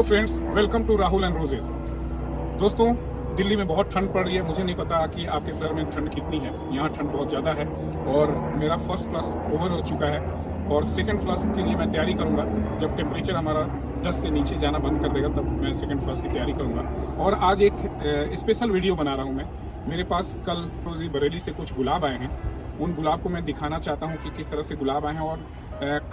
Friends, welcome to Rahul and roses. दोस्तों, दिल्ली में बहुत ठंड पड़ रही है। मुझे नहीं पता कि आपके शहर में ठंड कितनी है। यहाँ ठंड बहुत ज़्यादा है और मेरा फर्स्ट फ्लश ओवर हो चुका है और सेकंड फ्लश के लिए मैं तैयारी करूँगा। जब टेम्परेचर हमारा 10 से नीचे जाना बंद कर देगा तब मैं सेकंड फ्लश की तैयारी करूँगा। और आज एक स्पेशल वीडियो बना रहा हूँ मैं। मेरे पास कल रोजी बरेली से कुछ गुलाब आए हैं। उन गुलाब को मैं दिखाना चाहता हूँ कि किस तरह से गुलाब आए हैं। और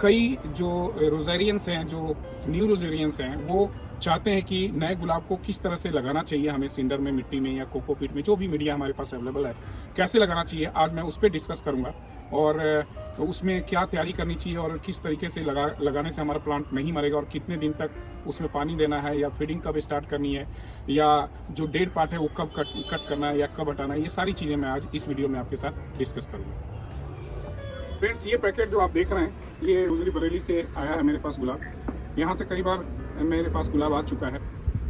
कई जो रोजेरियंस हैं, जो न्यू रोजेरियंस हैं, वो चाहते हैं कि नए गुलाब को किस तरह से लगाना चाहिए हमें सिंडर में, मिट्टी में या कोकोपीट में, जो भी मीडिया हमारे पास अवेलेबल है, कैसे लगाना चाहिए। आज मैं उस पर डिस्कस करूँगा और उसमें क्या तैयारी करनी चाहिए और किस तरीके से लगाने से हमारा प्लांट नहीं मरेगा और कितने दिन तक उसमें पानी देना है या फीडिंग कब स्टार्ट करनी है या जो डेड पार्ट है वो कब कट करना है या कब हटाना है। ये सारी चीज़ें मैं आज इस वीडियो में आपके साथ डिस्कस करूँगा। फ्रेंड्स, ये पैकेट जो आप देख रहे हैं, ये रोजली बरेली से आया है मेरे पास गुलाब। यहाँ से कई बार मेरे पास गुलाब आ चुका है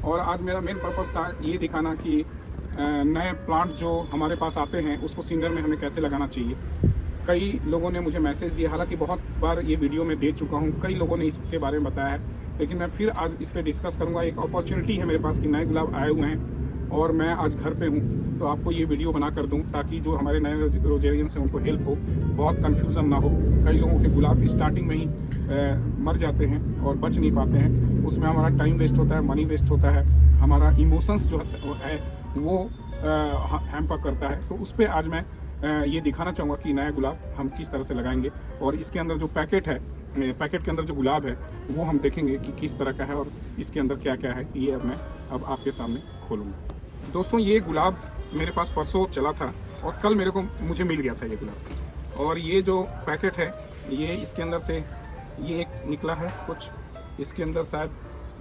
और आज मेरा मेन पर्पस था ये दिखाना कि नए प्लांट जो हमारे पास आते हैं उसको सिंडर में हमें कैसे लगाना चाहिए। कई लोगों ने मुझे मैसेज दिया, हालांकि बहुत बार ये वीडियो में दे चुका हूँ, कई लोगों ने इसके बारे में बताया है, लेकिन मैं फिर आज इस पर डिस्कस करूँगा। एक अपॉर्चुनिटी है मेरे पास कि नए गुलाब आए हुए हैं और मैं आज घर पे हूँ, तो आपको ये वीडियो बना कर दूँ ताकि जो हमारे नए रोजेरियंस हैं उनको हेल्प हो, बहुत कन्फ्यूज़न ना हो। कई लोगों के गुलाब स्टार्टिंग में ही मर जाते हैं और बच नहीं पाते हैं। उसमें हमारा टाइम वेस्ट होता है, मनी वेस्ट होता है, हमारा इमोशंस जो है वो हैम्पर करता है। तो उस पर आज मैं ये दिखाना चाहूँगा कि नया गुलाब हम किस तरह से लगाएंगे। और इसके अंदर जो पैकेट है, पैकेट के अंदर जो गुलाब है वो हम देखेंगे कि किस तरह का है और इसके अंदर क्या क्या है। ये मैं अब आपके सामने खोलूँगा। दोस्तों, ये गुलाब मेरे पास परसों चला था और कल मुझे मिल गया था ये गुलाब। और ये जो पैकेट है, ये इसके अंदर से ये एक निकला है कुछ। इसके अंदर शायद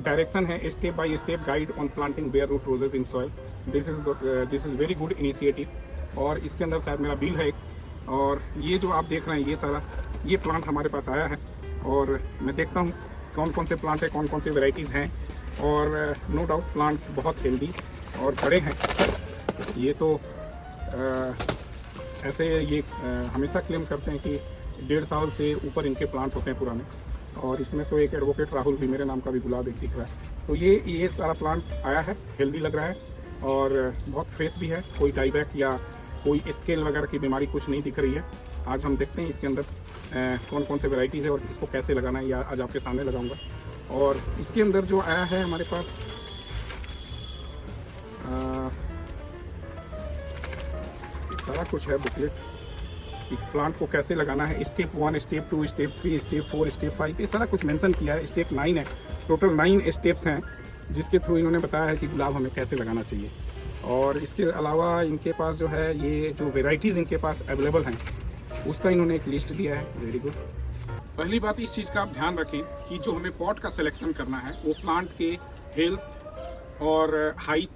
डायरेक्शन है, step by step guide on planting bare root roses in soil. This is very good initiative. और इसके अंदर शायद मेरा बिल है एक। और ये जो आप देख रहे हैं, ये सारा ये प्लांट हमारे पास आया है और मैं देखता हूँ कौन कौन से प्लांट है, कौन कौन से वेराइटीज़ हैं। और नो डाउट प्लांट बहुत हेल्दी और बड़े हैं। ये तो ऐसे ये हमेशा क्लेम करते हैं कि 1.5 साल से ऊपर इनके प्लांट होते हैं पुराने। और इसमें तो एक एडवोकेट राहुल भी, मेरे नाम का भी गुलाब एक दिख रहा है। तो ये सारा प्लांट आया है, हेल्दी लग रहा है और बहुत फ्रेश भी है। कोई डाईबैक या कोई स्केल वगैरह की बीमारी कुछ नहीं दिख रही है। आज हम देखते हैं इसके अंदर कौन कौन से वेराइटीज़ है और इसको कैसे लगाना है, या आज आपके सामने लगाऊंगा। और इसके अंदर जो आया है हमारे पास सारा कुछ है बुकलेट कि प्लांट को कैसे लगाना है। Step 1, step 2, step 3, step 4, step 5, ये सारा कुछ मेंशन किया है। स्टेप 9 है, टोटल 9 स्टेप्स हैं जिसके थ्रू इन्होंने बताया है कि गुलाब हमें कैसे लगाना चाहिए। और इसके अलावा इनके पास जो है, ये जो वेराइटीज़ इनके पास अवेलेबल हैं उसका इन्होंने एक लिस्ट दिया है। Very good. पहली बात इस चीज़ का आप ध्यान रखें कि जो हमें पॉट का सिलेक्शन करना है वो प्लांट के हेल्थ और हाइट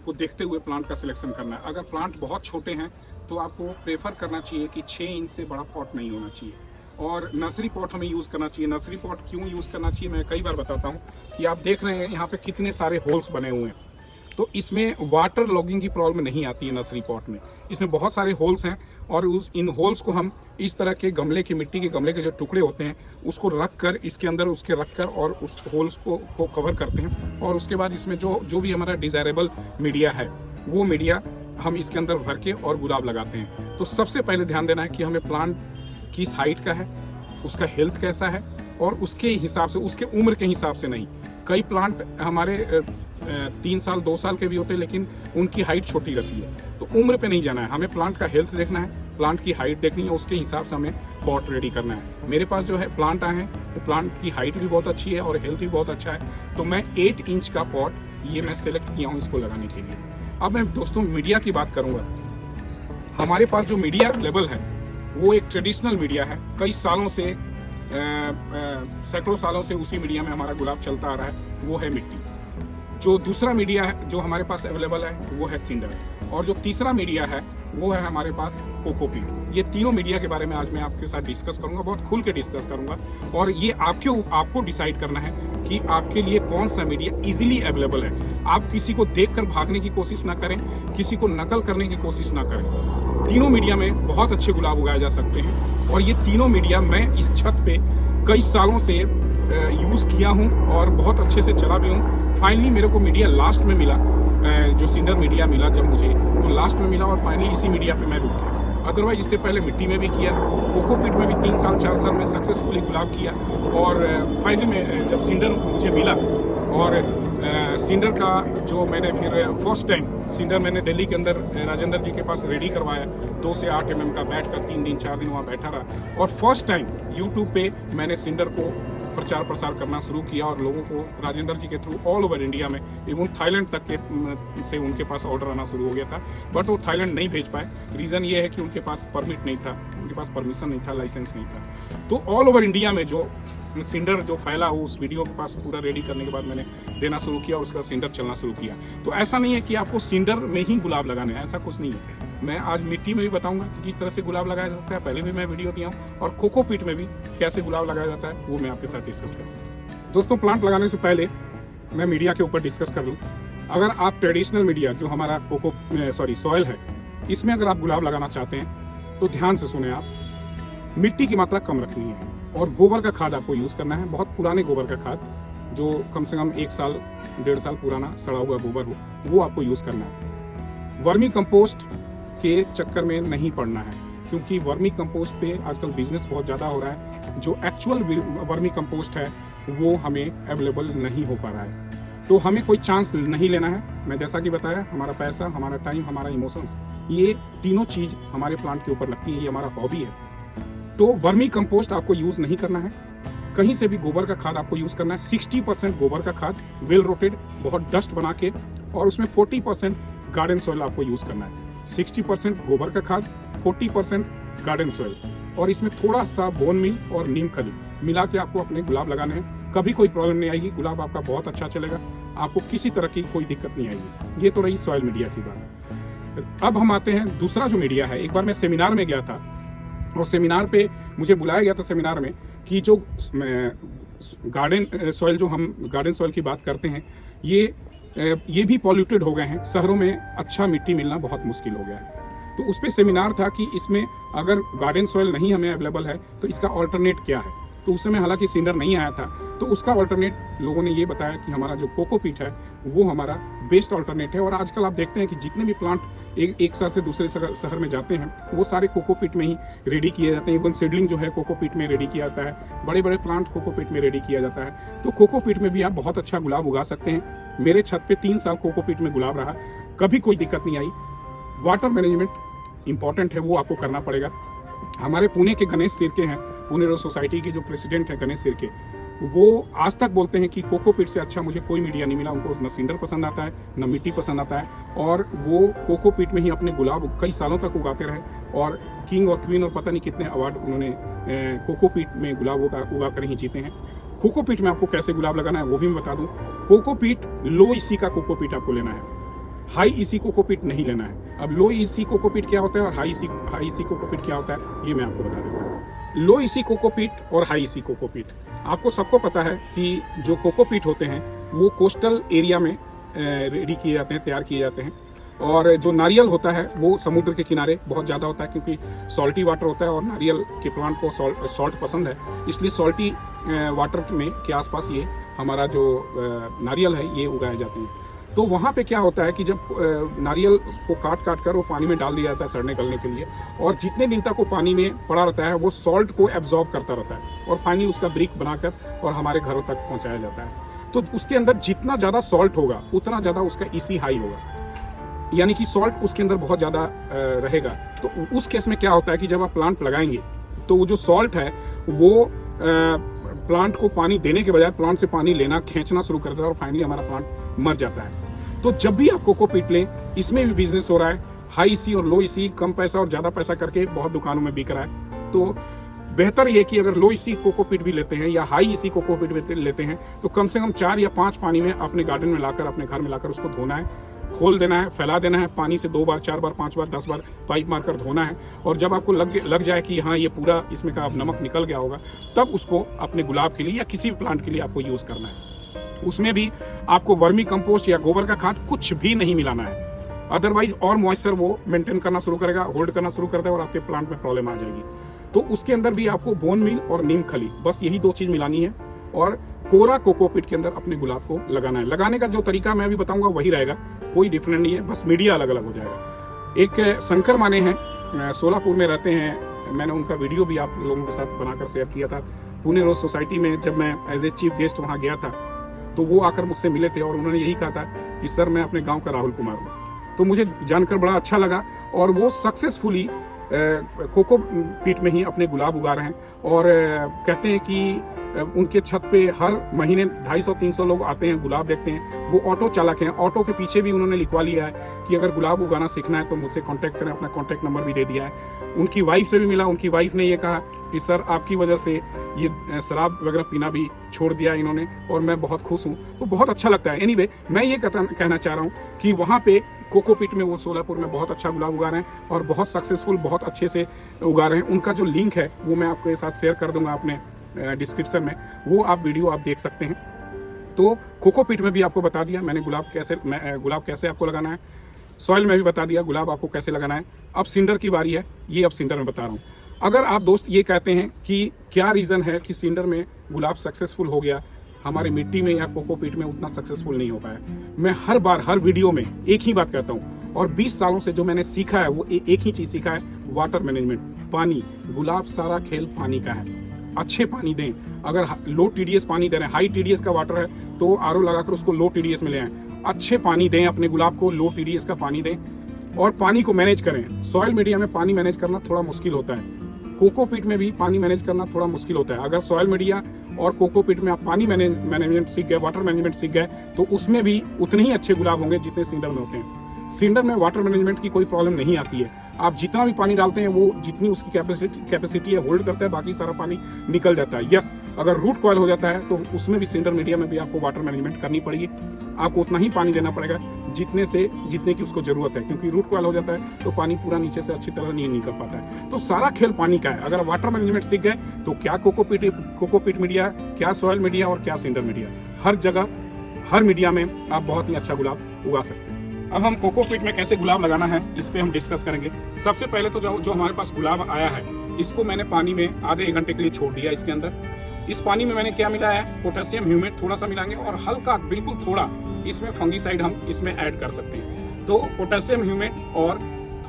को देखते हुए प्लांट का सिलेक्शन करना है। अगर प्लांट बहुत छोटे हैं तो आपको प्रेफर करना चाहिए कि 6 इंच से बड़ा पॉट नहीं होना चाहिए और नर्सरी पॉट हमें यूज़ करना चाहिए। नर्सरी पॉट क्यों यूज़ करना चाहिए मैं कई बार बताता हूँ कि आप देख रहे हैं यहाँ पे कितने सारे होल्स बने हुए हैं, तो इसमें वाटर लॉगिंग की प्रॉब्लम नहीं आती है नर्सरी पॉट में। इसमें बहुत सारे होल्स हैं और इन होल्स को हम इस तरह के गमले के, मिट्टी के गमले के जो टुकड़े होते हैं उसको रख कर, इसके अंदर उसके रख कर और उस होल्स को कवर करते हैं। और उसके बाद इसमें जो भी हमारा डिज़ायरेबल मीडिया है वो मीडिया हम इसके अंदर भर के और गुलाब लगाते हैं। तो सबसे पहले ध्यान देना है कि हमें प्लांट किस हाइट का है, उसका हेल्थ कैसा है और उसके हिसाब से, उसके उम्र के हिसाब से नहीं। कई प्लांट हमारे 3 साल 2 साल के भी होते हैं लेकिन उनकी हाइट छोटी रहती है। तो उम्र पे नहीं जाना है, हमें प्लांट का हेल्थ देखना है, प्लांट की हाइट देखनी है, उसके हिसाब से हमें पॉट रेडी करना है। मेरे पास जो है प्लांट आए हैं तो प्लांट की हाइट भी बहुत अच्छी है और हेल्थ भी बहुत अच्छा है। तो मैं 8 इंच का पॉट ये मैं सेलेक्ट किया हूँ इसको लगाने के लिए। अब मैं दोस्तों मीडिया की बात करूँगा। हमारे पास जो मीडिया अवेलेबल है वो एक ट्रेडिशनल मीडिया है। कई सालों से, सैकड़ों सालों से उसी मीडिया में हमारा गुलाब चलता आ रहा है, वो है मिट्टी। जो दूसरा मीडिया है जो हमारे पास अवेलेबल है वो है सिंडर। और जो तीसरा मीडिया है वो है हमारे पास कोकोपीट। ये तीनों मीडिया के बारे में आज मैं आपके साथ डिस्कस करूंगा, बहुत खुल के डिस्कस करूंगा। और ये आपको डिसाइड करना है कि आपके लिए कौन सा मीडिया इजीली अवेलेबल है। आप किसी को देखकर भागने की कोशिश ना करें, किसी को नकल करने की कोशिश ना करें। तीनों मीडिया में बहुत अच्छे गुलाब उगाए जा सकते हैं और ये तीनों मीडिया मैं इस छत पे कई सालों से यूज़ किया हूँ और बहुत अच्छे से चला भी हूँ। फाइनली मेरे को मीडिया लास्ट में मिला, जो सीनियर मीडिया मिला जब मुझे, वो लास्ट में मिला और फाइनली इसी मीडिया पे मैं रुक गया। अदरवाइज इससे पहले मिट्टी में भी किया, कोकोपीट में भी 3 साल 4 साल में सक्सेसफुली गुलाब किया। और फाइनली में जब सिंडर मुझे मिला और सिंडर का जो मैंने फिर फर्स्ट टाइम सिंडर मैंने दिल्ली के अंदर राजेंद्र जी के पास रेडी करवाया, 2 से 8 mm का बैठ कर 3 दिन 4 दिन वहाँ बैठा रहा और फर्स्ट टाइम यूट्यूब पे मैंने सिंडर को प्रचार प्रसार करना शुरू किया और लोगों को राजेंद्र जी के थ्रू ऑल ओवर इंडिया में, इवन थाईलैंड तक के से उनके पास ऑर्डर आना शुरू हो गया था। बट वो थाईलैंड नहीं भेज पाए, रीज़न ये है कि उनके पास परमिट नहीं था, उनके पास परमिशन नहीं था, लाइसेंस नहीं था। तो ऑल ओवर इंडिया में जो सिंडर जो फैला वो उस वीडियो के पास पूरा रेडी करने के बाद मैंने देना शुरू किया और उसका सिंडर चलना शुरू किया। तो ऐसा नहीं है कि आपको सिंडर में ही गुलाब लगाने हैं, ऐसा कुछ नहीं है। मैं आज मिट्टी में भी बताऊंगा कि किस तरह से गुलाब लगाया जाता है, पहले भी मैं वीडियो दिया हूँ, और कोकोपीट में भी कैसे गुलाब लगाया जाता है वो मैं आपके साथ डिस्कस करूँ। दोस्तों, प्लांट लगाने से पहले मैं मीडिया के ऊपर डिस्कस कर लूँ। अगर आप ट्रेडिशनल मीडिया जो हमारा सॉइल है, इसमें अगर आप गुलाब लगाना चाहते हैं तो ध्यान से सुने आप, मिट्टी की मात्रा कम रखनी है और गोबर का खाद आपको यूज़ करना है। बहुत पुराने गोबर का खाद जो कम से कम 1 साल 1.5 साल पुराना सड़ा हुआ गोबर हो, वो आपको यूज़ करना है। वर्मी कंपोस्ट के चक्कर में नहीं पड़ना है, क्योंकि वर्मी कंपोस्ट पे आजकल बिजनेस बहुत ज़्यादा हो रहा है। जो एक्चुअल वर्मी कंपोस्ट है वो हमें अवेलेबल नहीं हो पा रहा है, तो हमें कोई चांस नहीं लेना है। मैं जैसा कि बताया, हमारा पैसा, हमारा टाइम, हमारा इमोशंस, ये तीनों चीज़ हमारे प्लांट के ऊपर लगती है, ये हमारा हॉबी है। तो वर्मी कंपोस्ट आपको यूज़ नहीं करना है, कहीं से भी गोबर का खाद आपको यूज़ करना है। 60% गोबर का खाद वेल रोटेड, बहुत डस्ट बना के, और उसमें 40% गार्डन सॉइल आपको यूज़ करना है। 60% गोबर का खाद, 40% गार्डन सॉइल, और इसमें थोड़ा सा बोन मील और नीम खली मिला के आपको अपने गुलाब लगाने हैं। कभी कोई प्रॉब्लम नहीं आएगी, गुलाब आपका बहुत अच्छा चलेगा, आपको किसी तरह की कोई दिक्कत नहीं आएगी। ये तो रही सॉइल मीडिया की बात। अब हम आते हैं दूसरा जो मीडिया है। एक बार मैं सेमिनार में गया था और सेमिनार पे मुझे बुलाया गया था सेमिनार में कि जो गार्डन सॉइल, जो हम गार्डन सॉइल की बात करते हैं, ये भी पॉल्यूटेड हो गए हैं। शहरों में अच्छा मिट्टी मिलना बहुत मुश्किल हो गया है। तो उस पर सेमिनार था कि इसमें अगर गार्डन सॉइल नहीं हमें अवेलेबल है तो इसका ऑल्टरनेट क्या है। तो उस समय हालांकि सिंडर नहीं आया था, तो उसका ऑल्टरनेट लोगों ने ये बताया कि हमारा जो कोकोपीट है वो हमारा बेस्ट ऑल्टरनेट है। और आजकल आप देखते हैं कि जितने भी प्लांट एक शहर से दूसरे शहर में जाते हैं वो सारे कोकोपीट में ही रेडी किए जाते हैं। इवन सीडलिंग जो है कोकोपीट में रेडी किया जाता है, बड़े बड़े प्लांट कोकोपीट में रेडी किया जाता है। तो कोकोपीट में भी आप बहुत अच्छा गुलाब उगा सकते हैं। मेरे छत पे 3 साल कोकोपीट में गुलाब रहा, कभी कोई दिक्कत नहीं आई। वाटर मैनेजमेंट इंपॉर्टेंट है, वो आपको करना पड़ेगा। हमारे पुणे के गणेश सिरके हैं, पुणे रोज सोसाइटी के जो प्रेसिडेंट है गणेश सिरके, वो आज तक बोलते हैं कि कोकोपीट से अच्छा मुझे कोई मीडिया नहीं मिला। उनको न सिंडर पसंद आता है, न मिट्टी पसंद आता है, और वो कोकोपीट में ही अपने गुलाब कई सालों तक उगाते रहे और किंग और क्वीन और पता नहीं कितने अवार्ड उन्होंने कोकोपीट में गुलाब उगा कर ही जीते हैं। कोकोपीट में आपको कैसे गुलाब लगाना है वो भी मैं बता दूं। कोकोपीट लो ईसी का कोकोपीट आपको लेना है, हाई ईसी कोकोपीट नहीं लेना है। अब लो ईसी कोकोपीट क्या होता है और हाई ईसी कोकोपीट क्या होता है, ये मैं आपको बता देता हूँ। लो ईसी कोकोपीट और हाई ईसी कोकोपीट, आपको सबको पता है कि जो कोकोपीट होते हैं वो कोस्टल एरिया में रेडी किए जाते हैं, तैयार किए जाते हैं। और जो नारियल होता है वो समुद्र के किनारे बहुत ज़्यादा होता है, क्योंकि सॉल्टी वाटर होता है और नारियल के प्लांट को सॉल्ट पसंद है, इसलिए सॉल्टी वाटर में के आसपास ये हमारा जो नारियल है ये उगाए जाते हैं। तो वहाँ पे क्या होता है कि जब नारियल को काट कर वो पानी में डाल दिया जाता है सड़ने गलने के लिए, और जितने दिन तक वो पानी में पड़ा रहता है वो सॉल्ट को एब्जॉर्ब करता रहता है और फाइनली उसका ब्रिक बनाकर और हमारे घरों तक पहुँचाया जाता है। तो उसके अंदर जितना ज़्यादा सॉल्ट होगा उतना ज़्यादा उसका ईसी हाई होगा, यानी कि सॉल्ट उसके अंदर बहुत ज़्यादा रहेगा। तो उस केस में क्या होता है कि जब आप प्लांट लगाएंगे तो वो जो सॉल्ट है वो प्लांट को पानी देने के बजाय प्लांट से पानी लेना, खींचना शुरू करता है और फाइनली हमारा प्लांट मर जाता है। तो जब भी आप कोकोपीट लें, इसमें भी बिजनेस हो रहा है, हाई ईसी और लो ईसी, कम पैसा और ज़्यादा पैसा करके बहुत दुकानों में बिक रहा है। तो बेहतर ये कि अगर लो ईसी कोकोपीट भी लेते हैं या हाई ईसी कोकोपीट भी लेते हैं तो कम से कम 4 या 5 पानी में अपने गार्डन में लाकर, अपने घर में लाकर उसको धोना है, खोल देना है, फैला देना है, पानी से 2 बार 4 बार 5 बार 10 बार पाइप मारकर धोना है। और जब आपको लग जाए कि हाँ ये पूरा इसमें का अब नमक निकल गया होगा, तब उसको अपने गुलाब के लिए या किसी भी प्लांट के लिए आपको यूज़ करना है। उसमें भी आपको वर्मी कंपोस्ट या गोबर का खाद कुछ भी नहीं मिलाना है, अदरवाइज और मॉइस्चर वो मेंटेन करना शुरू करेगा, होल्ड करना शुरू कर देगा और आपके प्लांट में प्रॉब्लम आ जाएगी। तो उसके अंदर भी आपको बोन मील और नीम खली, बस यही 2 चीज़ मिलानी है। और कोरा कोकोपीट के अंदर अपने गुलाब को लगाना है। लगाने का जो तरीका मैं अभी बताऊंगा वही रहेगा, कोई डिफरेंट नहीं है, बस मीडिया अलग अलग हो जाएगा। एक शंकर माने हैं, सोलापुर में रहते हैं, मैंने उनका वीडियो भी आप लोगों के साथ बनाकर शेयर किया था। पुणे रोज सोसाइटी में जब मैं एज ए चीफ गेस्ट वहाँ गया था तो वो आकर मुझसे मिले थे और उन्होंने यही कहा था कि सर मैं अपने गाँव का राहुल कुमार हूँ। तो मुझे जानकर बड़ा अच्छा लगा और वो सक्सेसफुली कोकोपीट में ही अपने गुलाब उगा रहे हैं। और कहते हैं कि उनके छत पे हर महीने 250-300 लोग आते हैं, गुलाब देखते हैं। वो ऑटो चालक हैं, ऑटो के पीछे भी उन्होंने लिखवा लिया है कि अगर गुलाब उगाना सीखना है तो मुझसे कांटेक्ट करें, अपना कांटेक्ट नंबर भी दे दिया है। उनकी वाइफ से भी मिला, उनकी वाइफ ने ये कहा कि सर आपकी वजह से ये शराब वगैरह पीना भी छोड़ दिया इन्होंने और मैं बहुत खुश हूँ। तो बहुत अच्छा लगता है। एनीवे, मैं ये कहना चाह रहा हूँ कि वहाँ पे कोकोपीट में वो सोलापुर में बहुत अच्छा गुलाब उगा रहे हैं और बहुत सक्सेसफुल, बहुत अच्छे से उगा रहे हैं। उनका जो लिंक है वो मैं आपके साथ शेयर कर दूंगा अपने डिस्क्रिप्शन में, वो आप वीडियो आप देख सकते हैं। तो कोकोपीट में भी आपको बता दिया मैंने गुलाब कैसे आपको लगाना है, सॉइल में भी बता दिया गुलाब आपको कैसे लगाना है। अब सिंडर की बारी है, ये अब सिंडर में बता रहा हूँ। अगर आप दोस्त ये कहते हैं कि क्या रीज़न है कि सिंडर में गुलाब सक्सेसफुल हो गया, हमारे मिट्टी में या कोकोपीट में उतना सक्सेसफुल नहीं हो पाया, मैं हर बार हर वीडियो में एक ही बात कहता हूँ और 20 सालों से जो मैंने सीखा है वो एक ही चीज़ सीखा है, वाटर मैनेजमेंट, पानी। गुलाब सारा खेल पानी का है। अच्छे पानी दें। अगर लो टीडीएस पानी दे रहे हैं, हाई टीडीएस का वाटर है तो आरओ लगाकर उसको लो टीडीएस में ले आएं। अच्छे पानी दें अपने गुलाब को, लो टीडीएस का पानी दें और पानी को मैनेज करें। सॉइल मीडिया में पानी मैनेज करना थोड़ा मुश्किल होता है, कोकोपीट में भी पानी मैनेज करना थोड़ा मुश्किल होता है। अगर सॉइल मीडिया और कोकोपीट में आप पानी मैनेजमेंट सीख गए, वाटर मैनेजमेंट सीख गए, तो उसमें भी उतने ही अच्छे गुलाब होंगे जितने सिंडर में होते हैं। सिंडर में वाटर मैनेजमेंट की कोई प्रॉब्लम नहीं आती है। आप जितना भी पानी डालते हैं वो जितनी उसकी कैपेसिटी है होल्ड करता है, बाकी सारा पानी निकल जाता है। यस, अगर रूट कॉयल हो जाता है तो उसमें भी सिंडर मीडिया में भी आपको वाटर मैनेजमेंट करनी पड़ेगी। आपको उतना ही पानी देना पड़ेगा जितने की उसको जरूरत है, क्योंकि रूट कॉयल हो जाता है तो पानी पूरा नीचे से अच्छी तरह नहीं निकल पाता है। तो सारा खेल पानी का है। अगर वाटर मैनेजमेंट सीख गए तो क्या कोकोपीट मीडिया, क्या सॉइल मीडिया और क्या सिंडर मीडिया, हर जगह हर मीडिया में आप बहुत ही अच्छा गुलाब उगा सकते हैं। अब हम कोकोपीट में कैसे गुलाब लगाना है इस पे हम डिस्कस करेंगे। सबसे पहले तो जो हमारे पास गुलाब आया है इसको मैंने पानी में आधे 1 घंटे के लिए छोड़ दिया। इसके अंदर इस पानी में मैंने क्या मिलाया है, पोटेशियम ह्यूमेट थोड़ा सा मिलाएंगे और हल्का बिल्कुल थोड़ा इसमें फंगीसाइड हम इसमें ऐड कर सकते हैं। तो पोटेशियम ह्यूमेट और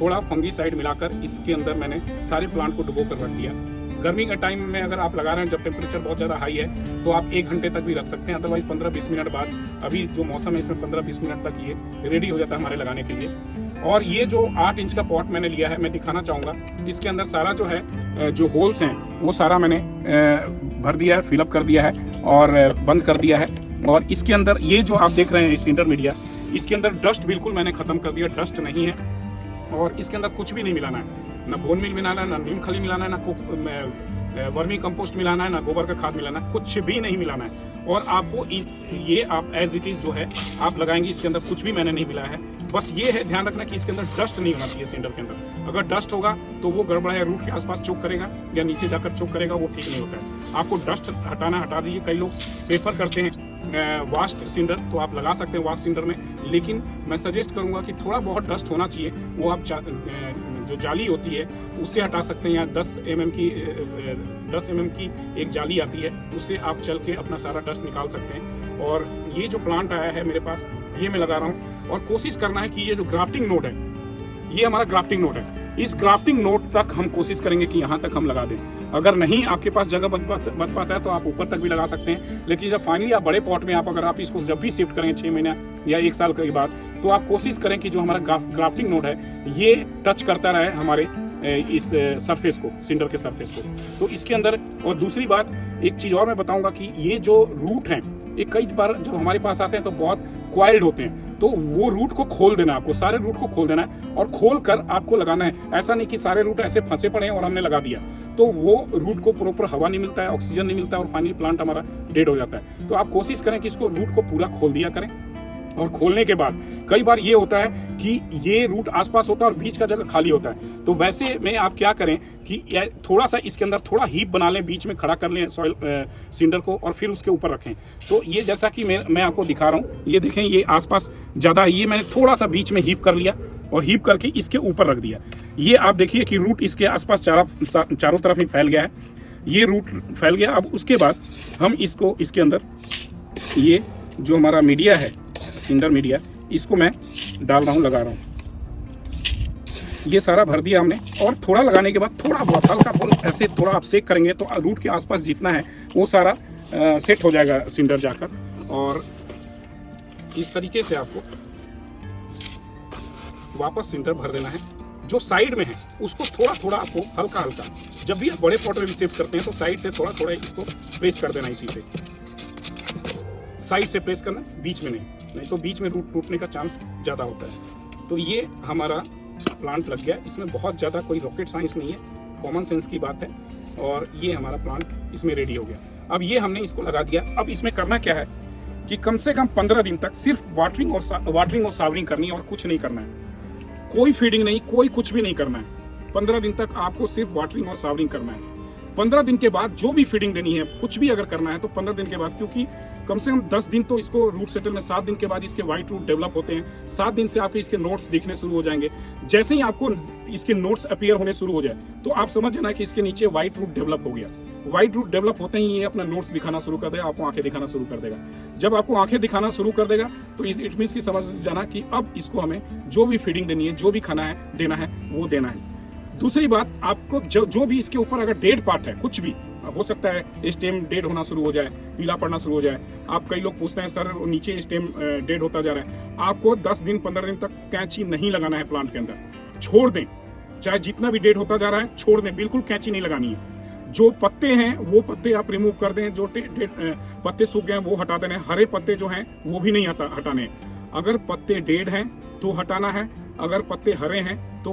थोड़ा फंगीसाइड मिलाकर इसके अंदर मैंने सारे प्लांट को डुबो कर रख दिया। गर्मी का टाइम में अगर आप लगा रहे हैं जब टेम्परेचर बहुत ज़्यादा हाई है तो आप 1 घंटे तक भी रख सकते हैं, अदरवाइज 15-20 मिनट बाद, अभी जो मौसम है इसमें 15-20 मिनट तक ये रेडी हो जाता है हमारे लगाने के लिए। और ये जो 8 इंच का पॉट मैंने लिया है मैं दिखाना चाहूँगा। इसके अंदर सारा जो है जो होल्स हैं वो सारा मैंने भर दिया है, फिलअप कर दिया है और बंद कर दिया है। और इसके अंदर ये जो आप देख रहे हैं सिंडर मीडिया, इसके अंदर डस्ट बिल्कुल मैंने खत्म कर दिया, डस्ट नहीं है। और इसके अंदर कुछ भी नहीं मिलाना है, ना बोन मिल मिलाना है, ना नीम खली मिलाना है, ना वर्मी कंपोस्ट मिलाना है, ना गोबर का खाद मिलाना है, कुछ भी नहीं मिलाना है। और आपको ये आप एज इट इज जो है आप लगाएंगे, इसके अंदर कुछ भी मैंने नहीं मिलाया है। बस ये है ध्यान रखना कि इसके अंदर डस्ट नहीं होना चाहिए सिंडर के अंदर। अगर डस्ट होगा तो वो गड़बड़ है, रूट के आसपास चोक करेगा या नीचे जाकर चोक करेगा, वो ठीक नहीं होता है। आपको डस्ट हटा दीजिए। कई लोग प्रेफर करते हैं वास्ट सिंडर, तो आप लगा सकते हैं वास्ट सिंडर में, लेकिन मैं सजेस्ट करूंगा कि थोड़ा बहुत डस्ट होना चाहिए। वो आप जो जाली होती है उससे हटा सकते हैं, या 10 mm की एक जाली आती है, उससे आप चल के अपना सारा डस्ट निकाल सकते हैं। और ये जो प्लांट आया है मेरे पास ये मैं लगा रहा हूँ और कोशिश करना है कि ये जो ग्राफ्टिंग नोड है, ये हमारा ग्राफ्टिंग नोड है। इस ग्राफ्टिंग नोड तक हम कोशिश करेंगे कि यहाँ तक हम लगा दें। अगर नहीं आपके पास जगह बच पाता है तो आप ऊपर तक भी लगा सकते हैं, लेकिन जब फाइनली आप बड़े पॉट में अगर आप इसको जब भी शिफ्ट करेंगे 6 महीना या 1 साल के बाद, तो आप कोशिश करें कि जो हमारा ग्राफ्टिंग नोड है ये टच करता रहे हमारे इस सरफेस को, सिंडर के सरफेस को। तो इसके अंदर, और दूसरी बात एक चीज़ और मैं बताऊंगा कि ये जो रूट हैं ये कई बार जब हमारे पास आते हैं तो बहुत क्वाइल्ड होते हैं, तो वो रूट को खोल देना, आपको सारे रूट को खोल देना है और खोल कर आपको लगाना है। ऐसा नहीं कि सारे रूट ऐसे फंसे पड़े हैं और हमने लगा दिया, तो वो रूट को प्रॉपर हवा नहीं मिलता है, ऑक्सीजन नहीं मिलता है और फाइनली प्लांट हमारा डेड हो जाता है। तो आप कोशिश करें कि इसको रूट को पूरा खोल दिया करें। और खोलने के बाद कई बार ये होता है कि ये रूट आसपास होता है और बीच का जगह खाली होता है, तो वैसे में आप क्या करें कि थोड़ा सा इसके अंदर थोड़ा हीप बना लें, बीच में खड़ा कर लें सॉइल सिंडर को और फिर उसके ऊपर रखें। तो ये जैसा कि मैं आपको दिखा रहा हूँ, ये देखें ये आसपास ज़्यादा, ये मैंने थोड़ा सा बीच में हीप कर लिया और हीप करके इसके ऊपर रख दिया। ये आप देखिए कि रूट इसके आसपास चारों तरफ ही फैल गया है। ये रूट फैल गया। अब उसके बाद हम इसको इसके अंदर ये जो हमारा मीडिया है, सिंडर मीडिया, इसको मैं डाल रहा हूँ, लगा रहा हूँ। ये सारा भर दिया हमने और थोड़ा लगाने के बाद थोड़ा बहुत हल्का बहुत ऐसे थोड़ा आप सेक करेंगे तो रूट के आसपास जितना है वो सारा सेट हो जाएगा सिंडर जाकर। और इस तरीके से आपको वापस सिंडर भर देना है। जो साइड में है उसको थोड़ा थोड़ा आपको हल्का हल्का, जब भी आप बड़े पॉट में रिसीव करते हैं तो साइड से थोड़ा थोड़ा इसको प्रेस कर देना। इसी से साइड से प्रेस करना, बीच में नहीं तो बीच में रूट टूटने का चांस ज़्यादा होता है। तो ये हमारा प्लांट लग गया। इसमें बहुत ज़्यादा कोई रॉकेट साइंस नहीं है, कॉमन सेंस की बात है। और ये हमारा प्लांट इसमें रेडी हो गया। अब ये हमने इसको लगा दिया। अब इसमें करना क्या है कि कम से कम 15 दिन तक सिर्फ वाटरिंग और सावरिंग करनी है और कुछ नहीं करना है। कोई फीडिंग नहीं, कोई कुछ भी नहीं करना है। 15 दिन तक आपको सिर्फ वाटरिंग और सावरिंग करना है। 15 दिन के बाद जो भी फीडिंग देनी है, कुछ भी अगर करना है तो 15 दिन के बाद, क्योंकि कम से कम 10 दिन तो इसको रूट सेटल में, 7 दिन के बाद इसके व्हाइट रूट डेवलप होते हैं। 7 दिन से आपके इसके नोट्स दिखने शुरू हो जाएंगे। जैसे ही आपको इसके नोट्स अपीयर होने शुरू हो जाए तो आप समझ जाना कि इसके नीचे व्हाइट रूट डेवलप हो गया। व्हाइट रूट डेवलप होते ही ये अपना नोट्स दिखाना शुरू कर देगा, आपको आंखें दिखाना शुरू कर देगा। जब आपको आंखें दिखाना शुरू कर देगा तो इट मीन्स की समझ जाना कि अब इसको हमें जो भी फीडिंग देनी है, जो भी खाना है देना है, वो देना है। दूसरी बात, आपको जो भी इसके ऊपर अगर डेड पार्ट है, कुछ भी हो सकता है, स्टेम डेड होना शुरू हो जाए, पीला पड़ना शुरू हो जाए। आप कई लोग पूछते हैं सर नीचे स्टेम डेड होता जा रहा है। आपको 10 दिन 15 दिन तक कैंची नहीं लगाना है प्लांट के अंदर, छोड़ दें। चाहे जितना भी डेड होता जा रहा है छोड़ दें, बिल्कुल कैंची नहीं लगानी है। जो पत्ते हैं वो पत्ते आप रिमूव कर दें, जो पत्ते सूख गए हैं वो हटा देने, हरे पत्ते जो हैं वो भी नहीं हटाने। अगर पत्ते डेड हैं तो हटाना है, अगर पत्ते हरे हैं तो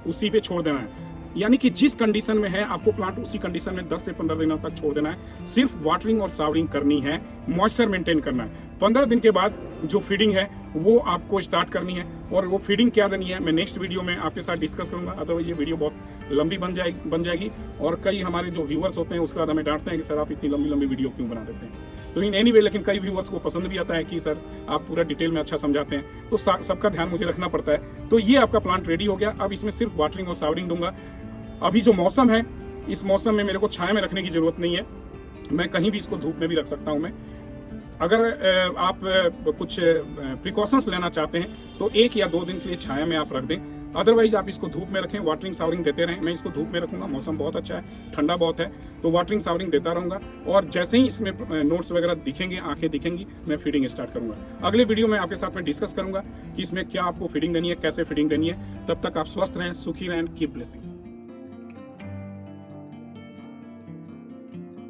उसी पे छोड़ देना है। यानी कि जिस कंडीशन में है आपको प्लांट उसी कंडीशन में 10 से 15 दिनों तक छोड़ देना है। सिर्फ वाटरिंग और सावरिंग करनी है, मॉइस्चर मेंटेन करना है। 15 दिन के बाद जो फीडिंग है वो आपको स्टार्ट करनी है। और वो फीडिंग क्या देनी है मैं नेक्स्ट वीडियो में आपके साथ डिस्कस करूंगा, अदरवाइज ये वीडियो बहुत लंबी बन जाएगी। और कई हमारे जो व्यूअर्स होते हैं उसके बाद हमें डांटते हैं कि सर आप इतनी लंबी वीडियो क्यों बना देते हैं। तो इन एनी वे, लेकिन कई व्यूअर्स को पसंद भी आता है कि सर आप पूरा डिटेल में अच्छा समझाते हैं, तो सबका ध्यान मुझे रखना पड़ता है। तो ये आपका प्लांट रेडी हो गया। अब इसमें सिर्फ वाटरिंग और सावरिंग दूंगा। अभी जो मौसम है, इस मौसम में मेरे को छाया में रखने की जरूरत नहीं है, मैं कहीं भी इसको धूप में भी रख सकता हूं। मैं अगर आप कुछ प्रिकॉशंस लेना चाहते हैं तो 1 या 2 दिन के लिए छाया में आप रख दें, अदरवाइज आप इसको धूप में रखें, वाटरिंग सावरिंग देते रहें। मैं इसको धूप में रखूंगा, मौसम बहुत अच्छा है, ठंडा बहुत है, तो वाटरिंग सावरिंग देता रहूंगा। और जैसे ही इसमें नोट्स वगैरह दिखेंगे, आंखें दिखेंगी, मैं फीडिंग स्टार्ट करूंगा। अगले वीडियो में आपके साथ में डिस्कस करूंगा कि इसमें क्या आपको फीडिंग देनी है, कैसे फीडिंग देनी है। तब तक आप स्वस्थ रहें, सुखी रहें, कीप ब्लेसिंग्स।